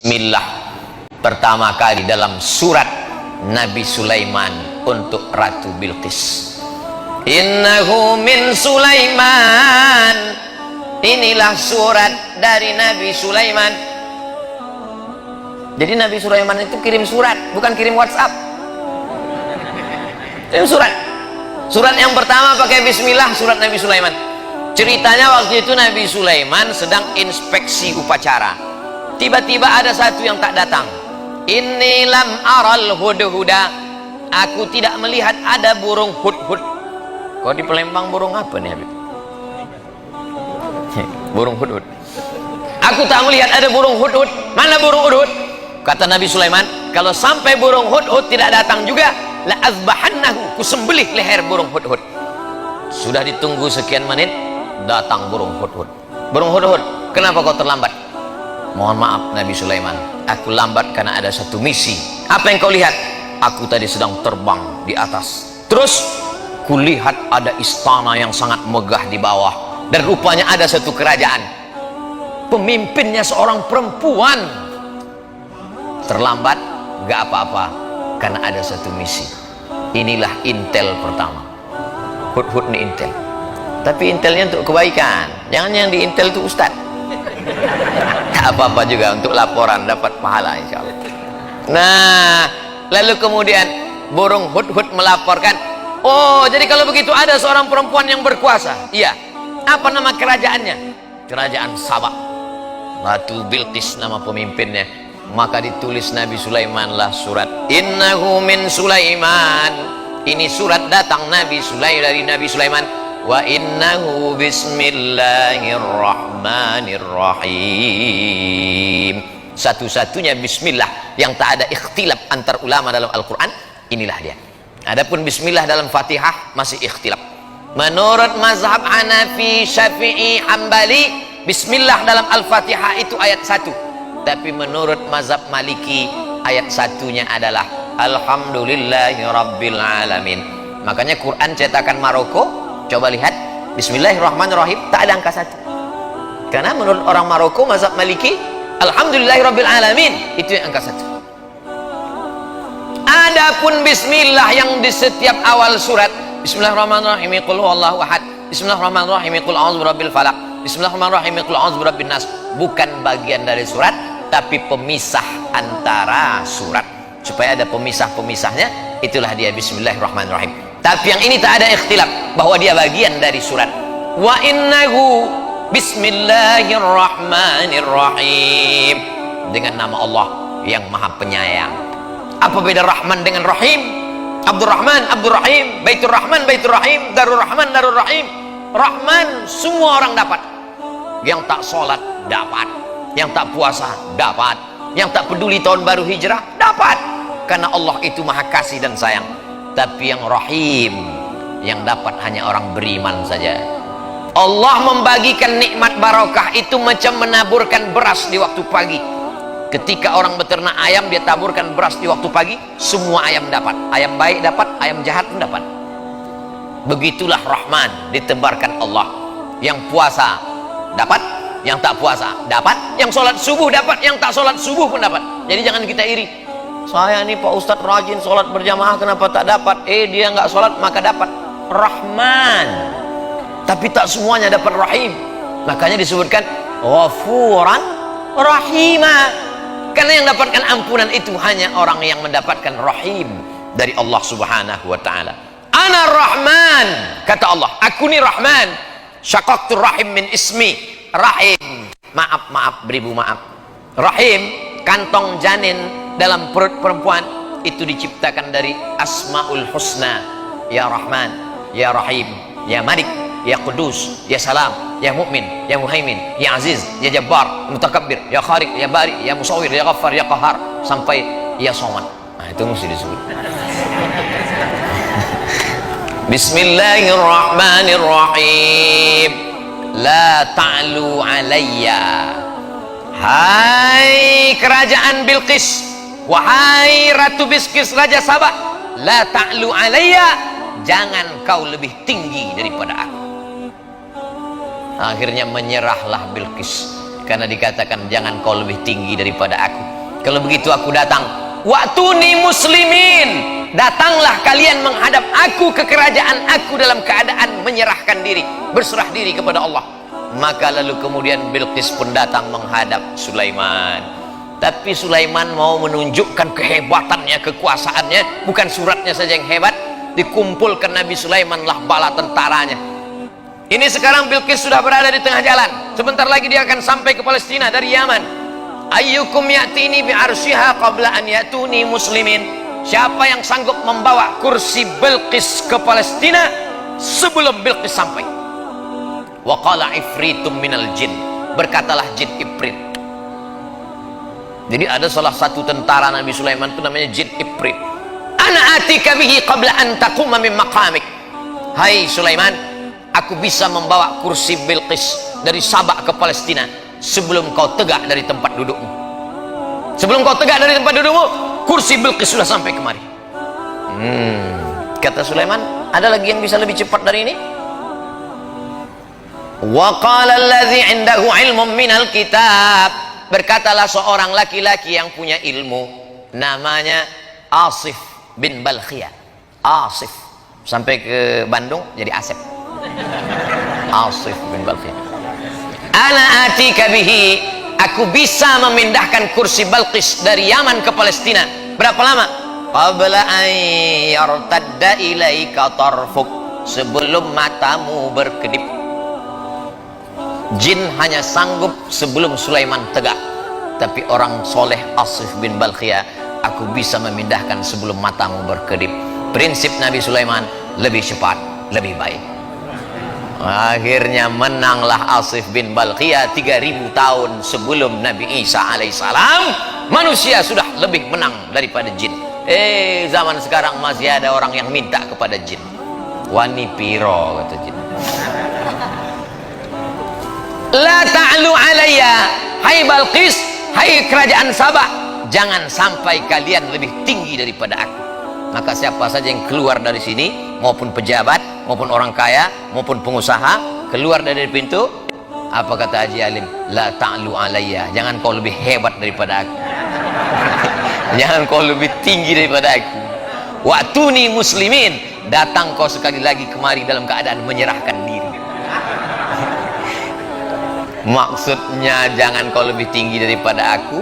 Bismillah pertama kali dalam surat Nabi Sulaiman untuk Ratu Bilqis. Innahu min Sulaiman, inilah surat dari Nabi Sulaiman. Jadi Nabi Sulaiman itu kirim surat, bukan kirim WhatsApp. Kirim surat. Surat yang pertama pakai bismillah, surat Nabi Sulaiman. Ceritanya waktu itu Nabi Sulaiman sedang inspeksi upacara. Tiba-tiba ada satu yang tak datang. Inni lam aral hudhuda, aku tidak melihat ada burung hudhud. Kau di Palembang burung apa nih Habib? Burung hudhud. Aku tak melihat ada burung hudhud. Mana burung hudhud? Kata Nabi Sulaiman, kalau sampai burung hudhud tidak datang juga, la azbahannahu, kusembelih leher burung hudhud. Sudah ditunggu sekian menit, datang burung hudhud. Burung hudhud, kenapa kau terlambat? Mohon maaf Nabi Sulaiman, aku lambat karena ada satu misi. Apa yang kau lihat? Aku tadi sedang terbang di atas. Terus kulihat ada istana yang sangat megah di bawah, dan rupanya ada satu kerajaan. Pemimpinnya seorang perempuan. Terlambat gak apa-apa karena ada satu misi. Inilah intel pertama. Hudhud nih intel. Tapi intelnya untuk kebaikan. Jangan yang di intel itu ustad. Tak apa-apa juga untuk laporan, dapat pahala insyaallah. Nah, lalu kemudian burung hudhud melaporkan, oh jadi kalau begitu ada seorang perempuan yang berkuasa. Iya. Apa nama kerajaannya? Kerajaan Sabak. Ratu Bilqis nama pemimpinnya. Maka ditulis Nabi Sulaiman lah surat Innahu min Sulaiman. Ini surat datang Nabi Sulaiman dari Nabi Sulaiman. Wa innahu bismillahirrahmanirrahim. Satu-satunya bismillah yang tak ada ikhtilaf antar ulama dalam Al-Quran, inilah dia. Adapun bismillah dalam Fatihah masih ikhtilaf. Menurut mazhab Hanafi, Syafi'i, Hambali, bismillah dalam Al-Fatihah itu ayat 1. Tapi menurut mazhab Maliki, ayat 1-nya adalah Alhamdulillahi Rabbil Alamin. Makanya Quran cetakan Maroko, coba lihat Bismillahirrahmanirrahim, tak ada angka 1. Karena menurut orang Maroko, mazhab Maliki, Alhamdulillahi Rabbil Alamin, itu yang angka 1. Adapun bismillah yang di setiap awal surat, Bismillahirrahmanirrahim, qul huwallahu ahad, Bismillahirrahmanirrahim, qul a'udzu birabbil falaq, Bismillahirrahmanirrahim, qul a'udzu birabbin nas, bukan bagian dari surat, tapi pemisah antara surat. Supaya ada pemisah-pemisahnya, itulah dia Bismillahirrahmanirrahim. Tapi yang ini tak ada ikhtilaf bahwa dia bagian dari surat. Wa innahu bismillahirrahmanirrahim, dengan nama Allah yang maha penyayang. Apa beda Rahman dengan Rahim? Abdurrahman, Abdurrahim, Baitur Rahman, Baitur Rahim, Darur Rahman, Darur Rahim. Rahman semua orang dapat. Yang tak sholat dapat, yang tak puasa dapat, yang tak peduli tahun baru hijrah dapat, karena Allah itu maha kasih dan sayang. Tapi yang Rahim, yang dapat hanya orang beriman saja. Allah membagikan nikmat barokah itu macam menaburkan beras di waktu pagi. Ketika orang beternak ayam, dia taburkan beras di waktu pagi, semua ayam dapat. Ayam baik dapat, ayam jahat pun dapat. Begitulah Rahman ditebarkan Allah. Yang puasa dapat, yang tak puasa dapat, yang sholat subuh dapat, yang tak sholat subuh pun dapat. Jadi jangan kita iri. Saya nih Pak Ustadz rajin sholat berjamaah, kenapa tak dapat? Dia nggak sholat maka dapat. Rahman. Tapi tak semuanya dapat Rahim. Makanya disebutkan Ghafuran Rahima. Karena yang dapatkan ampunan itu hanya orang yang mendapatkan Rahim dari Allah Subhanahu wa ta'ala. Ana Rahman, kata Allah, aku ni Rahman. Syaqaqtu Rahim min ismi. Rahim, maaf beribu maaf. Rahim, kantong janin dalam perut perempuan itu diciptakan dari Asmaul Husna. Ya Rahman, Ya Rahim, Ya Malik, Ya Qudus, Ya Salam, Ya Mu'min, Ya Muhaimin, Ya Aziz, Ya Jabbar, Mutakabbir, Ya Khaliq, Ya Bari, Ya Musawwir, Ya Ghaffar, Ya Qahar, sampai Ya Somad. Nah, itu mesti disebut. Bismillahirrahmanirrahim. La ta'lu alayya. Hai kerajaan Bilqis, wahai Ratu Bilqis, Raja Sabah, la ta'lu alayya, jangan kau lebih tinggi daripada aku. Akhirnya menyerahlah Bilqis karena dikatakan jangan kau lebih tinggi daripada aku. Kalau begitu aku datang. Wa'tuni muslimin, datanglah kalian menghadap aku ke kerajaan aku dalam keadaan menyerahkan diri, berserah diri kepada Allah. Maka lalu kemudian Bilqis pun datang menghadap Sulaiman. Tapi Sulaiman mau menunjukkan kehebatannya, kekuasaannya. Bukan suratnya saja yang hebat, dikumpulkan Nabi Sulaiman lah bala tentaranya. Ini sekarang Bilqis sudah berada di tengah jalan. Sebentar lagi dia akan sampai ke Palestina dari Yaman. Ayyukum ya'tini bi'arsyiha qabla an ya'tuni muslimin. Siapa yang sanggup membawa kursi Bilqis ke Palestina sebelum Bilqis sampai? Wa qala ifritum minal jin, berkatalah jin Ifrit. Jadi ada salah satu tentara Nabi Sulaiman itu namanya jin Ifrit. Ana atika bihi qabla an taquma min maqamik. Hai Sulaiman, aku bisa membawa kursi Bilqis dari Sabah ke Palestina sebelum kau tegak dari tempat dudukmu. Sebelum kau tegak dari tempat dudukmu, kursi Bilqis sudah sampai kemari. Kata Sulaiman, ada lagi yang bisa lebih cepat dari ini? Wa qala allazi 'indahu 'ilmun minal kitab, berkatalah seorang laki-laki yang punya ilmu, namanya Asif bin Balkhiyah. Asif sampai ke Bandung jadi Asep. Asif bin Balkhiyah. Ana atika bihi, aku bisa memindahkan kursi Bilqis dari Yaman ke Palestina. Berapa lama? Qabla an yartadda ilaika tarfuk, sebelum matamu berkedip. Jin hanya sanggup sebelum Sulaiman tegak, tapi orang soleh Asif bin Balkhiyah, aku bisa memindahkan sebelum matamu berkedip. Prinsip Nabi Sulaiman, lebih cepat, lebih baik. Akhirnya menanglah Asif bin Balkhiyah. 3000 tahun sebelum Nabi Isa alaihissalam, manusia sudah lebih menang daripada jin. Zaman sekarang masih ada orang yang minta kepada jin. Wani piro, kata jin. La ta'lu alayya, hai Balqis, hai kerajaan Sabah, jangan sampai kalian lebih tinggi daripada aku. Maka siapa saja yang keluar dari sini, maupun pejabat, maupun orang kaya, maupun pengusaha, keluar dari pintu, apa kata Haji Alim? La ta'lu alayya, jangan kau lebih hebat daripada aku. Jangan kau lebih tinggi daripada aku. Wa'tuni muslimin, datang kau sekali lagi kemari dalam keadaan menyerahkan diri. Maksudnya jangan kau lebih tinggi daripada aku,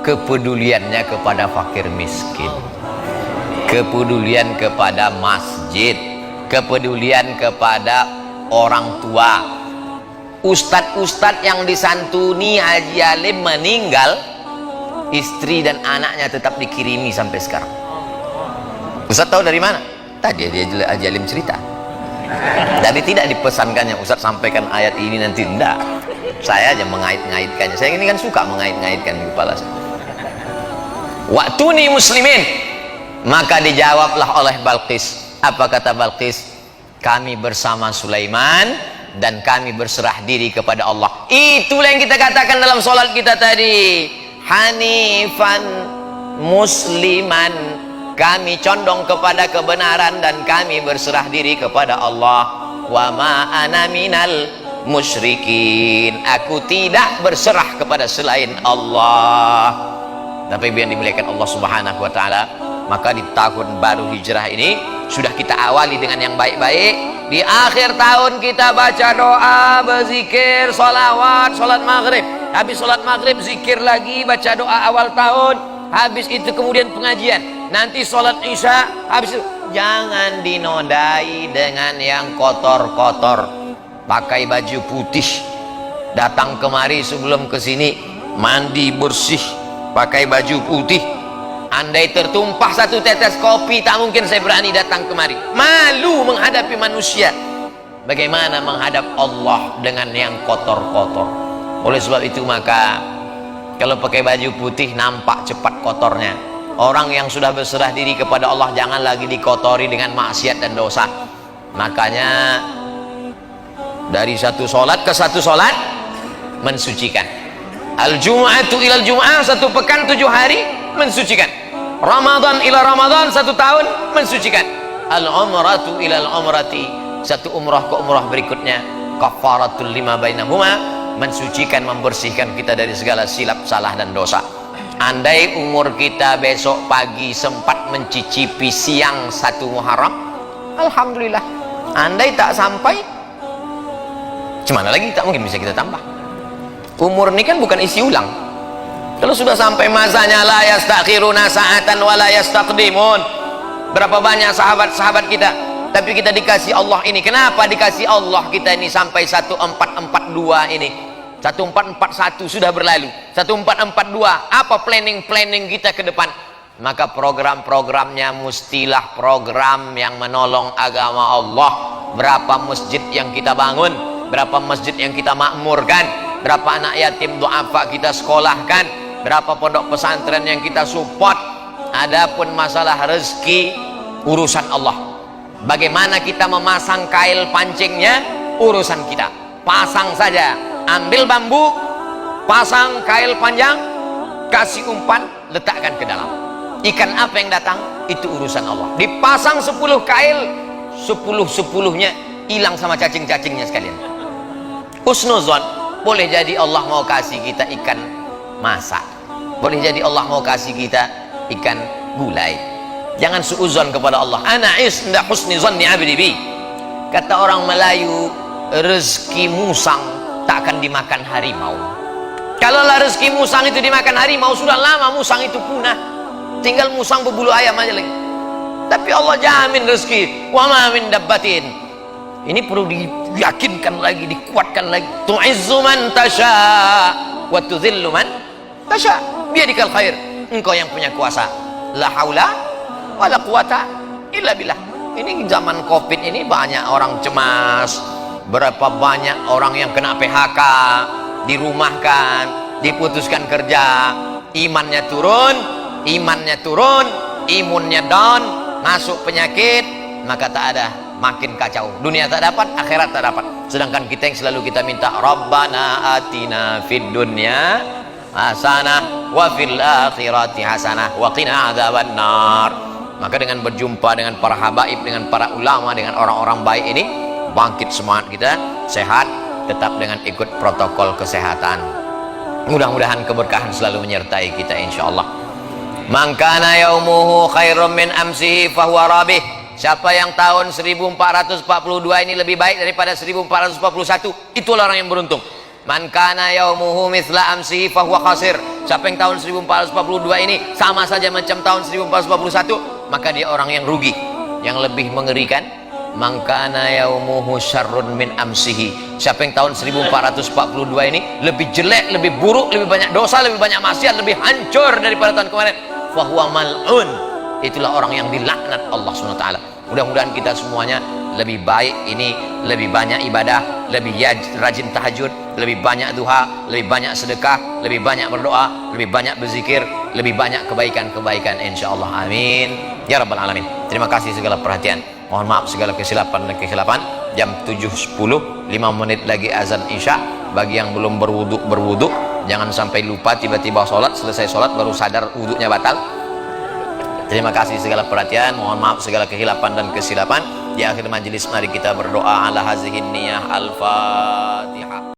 kepeduliannya kepada fakir miskin, kepedulian kepada masjid, kepedulian kepada orang tua. Ustadz-ustadz yang disantuni Haji Alim meninggal, istri dan anaknya tetap dikirimi sampai sekarang. Ustadz tahu dari mana? Tadi Haji Alim cerita. Jadi tidak dipesankannya Ustadz sampaikan ayat ini nanti, tidak. Saya aja mengait-ngaitkannya. Saya ini kan suka mengait-ngaitkan di kepala saya. Wa'tuni muslimin, maka dijawablah oleh Balqis. Apa kata Balqis? Kami bersama Sulaiman dan kami berserah diri kepada Allah. Itulah yang kita katakan dalam sholat kita tadi. Hanifan musliman, kami condong kepada kebenaran dan kami berserah diri kepada Allah. Wa ma ana minal musyrikin, aku tidak berserah kepada selain Allah. Tapi biar dimuliakan Allah subhanahu wa ta'ala, maka di tahun baru hijrah ini sudah kita awali dengan yang baik-baik. Di akhir tahun kita baca doa, berzikir, sholawat, sholat maghrib. Habis sholat maghrib zikir lagi, baca doa awal tahun. Habis itu kemudian pengajian. Nanti sholat isya. Habis itu jangan dinodai dengan yang kotor-kotor. Pakai baju putih, datang kemari sebelum kesini mandi bersih, pakai baju putih. Andai tertumpah satu tetes kopi, tak mungkin saya berani datang kemari. Malu menghadapi manusia. Bagaimana menghadap Allah dengan yang kotor-kotor? Oleh sebab itu maka kalau pakai baju putih nampak cepat kotornya. Orang yang sudah berserah diri kepada Allah jangan lagi dikotori dengan maksiat dan dosa. Makanya dari satu solat ke satu solat mensucikan. Al-Jum'atu ilal Jum'ah, satu pekan 7 hari mensucikan. Ramadan ila Ramadan, 1 tahun mensucikan. Al-Umratu ilal Umrati, satu umrah ke umrah berikutnya. Kafaratul lima bainahuma, mensucikan, membersihkan kita dari segala silap, salah dan dosa. Andai umur kita besok pagi sempat mencicipi siang 1 Muharram, alhamdulillah. Andai tak sampai, gimana lagi, tak mungkin bisa kita tambah. Umur ini kan bukan isi ulang. Kalau sudah sampai masanya, la yastakhiruna sa'atan wa la yastaqdimun. Berapa banyak sahabat-sahabat kita, tapi kita dikasih Allah ini. Kenapa dikasih Allah kita ini sampai 1442 ini? 1441 sudah berlalu, 1442. Apa planning kita ke depan? Maka program-programnya mestilah program yang menolong agama Allah. Berapa masjid yang kita bangun, berapa masjid yang kita makmurkan, berapa anak yatim duafa kita sekolahkan, berapa pondok pesantren yang kita support. Adapun masalah rezeki, urusan Allah. Bagaimana kita memasang kail pancingnya, urusan kita. Pasang saja, ambil bambu, pasang kail panjang, kasih umpan, letakkan ke dalam. Ikan apa yang datang, itu urusan Allah. Dipasang 10 kail, 10-10-nya hilang sama cacing-cacingnya sekalian. Husnuzon, boleh jadi Allah mau kasih kita ikan masak, boleh jadi Allah mau kasih kita ikan gulai. Jangan suuzon kepada Allah. Ana inda husni zanni abdi bi. Kata orang Melayu, rezeki musang tak akan dimakan harimau. Kalaulah rezeki musang itu dimakan harimau, sudah lama musang itu punah, tinggal musang berbulu ayam aja lagi. Tapi Allah jamin rezeki. Wa ma min dabbatin. Ini perlu diyakinkan lagi, dikuatkan lagi. Tu'izzu man tasha wa tudhillu man tasha biyadikal khair. Engkau yang punya kuasa. La haula wala quwata illa billah. Ini zaman Covid ini banyak orang cemas. Berapa banyak orang yang kena PHK, dirumahkan, diputuskan kerja, imannya turun, imunnya down, masuk penyakit, maka tak ada, makin kacau. Dunia tak dapat, akhirat tak dapat. Sedangkan kita yang selalu kita minta, Rabbana atina fid dunya hasanah wa fil akhirati hasanah wa qina adzabannar. Maka dengan berjumpa dengan para habaib, dengan para ulama, dengan orang-orang baik ini, bangkit semangat kita, sehat, tetap dengan ikut protokol kesehatan. Mudah-mudahan keberkahan selalu menyertai kita insyaallah. Man kana yaumuhu khairum min amsihi fahuwa rabih. Siapa yang tahun 1442 ini lebih baik daripada 1441, itulah orang yang beruntung. Man kana yaumuhu mithla amsihi fahuwa khasir. Siapa yang tahun 1442 ini sama saja macam tahun 1441, maka dia orang yang rugi. Yang lebih mengerikan, man kana yaumuhu syarrun min amsihi. Siapa yang tahun 1442 ini lebih jelek, lebih buruk, lebih banyak dosa, lebih banyak maksiat, lebih hancur daripada tahun kemarin, fahuwa mal'un. Itulah orang yang dilaknat Allah SWT. Mudah-mudahan kita semuanya lebih baik ini, lebih banyak ibadah, lebih rajin tahajud, lebih banyak duha, lebih banyak sedekah, lebih banyak berdoa, lebih banyak berzikir, lebih banyak kebaikan-kebaikan insyaallah. Amin ya rabbal alamin. Terima kasih segala perhatian. Mohon maaf segala kesilapan dan kesilapan. Jam 7.10, 5 menit lagi azan isya. Bagi yang belum berwudu, jangan sampai lupa tiba-tiba sholat, selesai sholat baru sadar wudunya batal. Terima kasih segala perhatian. Mohon maaf segala kehilapan dan kesilapan. Di akhir majelis mari kita berdoa ala hazihin niyah al-fatihah.